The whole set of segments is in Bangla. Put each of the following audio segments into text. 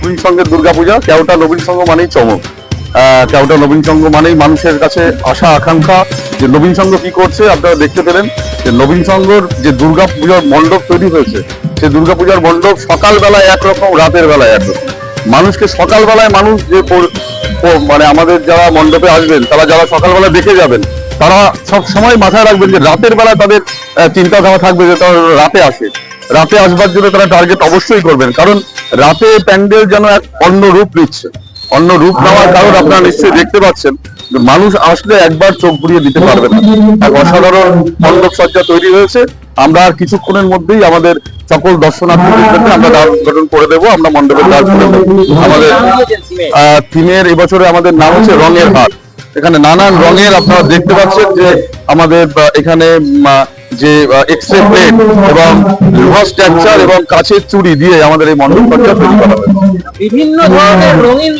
নবীন সঙ্গের দুর্গাপূজা। কেওটা নবীন সংঘ মানেই চমক, কেওটা নবীন সংঘ মানেই মানুষের কাছে আশা আকাঙ্ক্ষা যে নবীন সংঘ কি করছে। আপনারা দেখতে পেলেন যে নবীন সংঘর যে দুর্গাপূজার মণ্ডপ তৈরি হয়েছে, সেই দুর্গাপূজার মণ্ডপ সকালবেলায় একরকম, রাতের বেলায় একরকম। মানুষকে সকালবেলায় মানুষ যে মানে আমাদের যারা মণ্ডপে আসবেন, তারা যারা সকালবেলা দেখে যাবেন, তারা সব সময় মাথায় রাখবেন যে রাতের বেলা তাদের চিন্তাধারা থাকবে যে তারা রাতে আসে, রাতে আসবার জন্য তারা টার্গেট অবশ্যই করবেন। কারণ রাতে প্যান্ডেল যেন এক অন্য রূপ নিচ্ছে, অন্য রূপ নেওয়ার কারণ আপনারা নিশ্চয়ই দেখতে পাচ্ছেন। মানুষ আসলে একবার চোখ ঘুরিয়ে দিতে পারবে না, এক অসাধারণ মণ্ডপ সজ্জা তৈরি হয়েছে। আমরা আর কিছুক্ষণের মধ্যেই আমাদের সকল দর্শনার্থীদের জন্য আমরা দ্বার উদ্ঘাটন করে দেবো, আমরা মণ্ডপের দ্বার করে দেবো। আমাদের থিমের এবছরে আমাদের নাম হচ্ছে রঙের হাট। এখানে নানান রঙের আপনারা দেখতে পাচ্ছেন যে আমাদের এখানে যে এক্সরে প্লেট এবং লোহার স্ট্রাকচার এবং কাচের চুড়ি দিয়ে আমাদের এই মণ্ডপ সজ্জা তৈরি করা হয়েছে। বিভিন্ন ধরনের রঙিন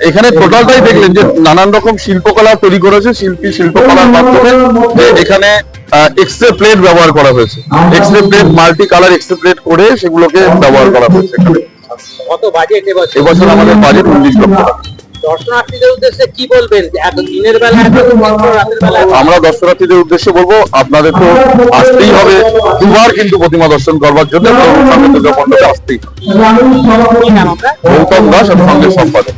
এখানে টোটালটাই দেখলেন যে নানান রকম শিল্পকলা তৈরি করেছে শিল্পী, শিল্পকলার মাধ্যমে এখানে এক্সরে প্লেট ব্যবহার করা হয়েছে। X-ray plate, multi colour x-ray plate করে সেগুলোকে ব্যবহার করা হয়েছে। কত বাজেট এবছর আমাদের বাজেট 19 লক্ষ টাকা। দর্শনার্থীদের উদ্দেশ্যে কি বলবেন? এত দিনের বেলা, এত রাতের বেলা আমরা দর্শনার্থীদের উদ্দেশ্যে বলবো, আপনাদের তো আসতেই হবে দুবার, কিন্তু প্রতিমা দর্শন করবার জন্য দুর্গা মণ্ডপে আসতেই হবে। গৌতম দাস আর সঙ্গে সম্পাদক।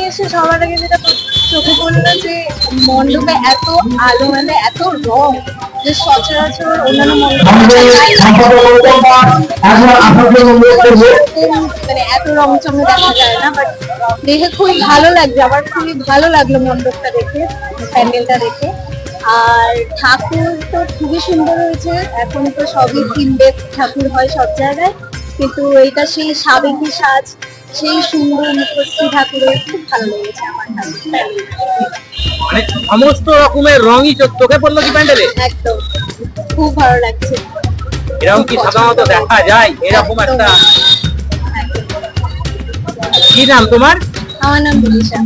এসে সবার আগে যেটা চোখে পড়লো যে মণ্ডপে এত আলো, মানে এত রং, যে সচরাচর অন্যান্য মানে এত রং চমে দেখা যায় না। বাট দেখে খুবই ভালো লাগছে, আমার খুবই ভালো লাগলো মণ্ডপটা দেখে, প্যান্ডেলটা দেখে। আর ঠাকুর তো খুবই সুন্দর হয়েছে। এখন তো সবই থিমবেদ ঠাকুর হয় সব জায়গায়, কিন্তু এইটা সেই সাবেকি সাজ, সেই সুন্দর মুখশ্রী ঠাকুরের খুব ভালো লেগেছে আমার ঠাকুর। মানে সমস্ত রকমের রঙই চোখে পড়লো কি প্যান্ডেলে? একদম খুব ভালো লাগছে। এরকম কি সাধারণত দেখা যায় এরকম একটা? কি নাম তোমার? আমার নাম বিদিশা।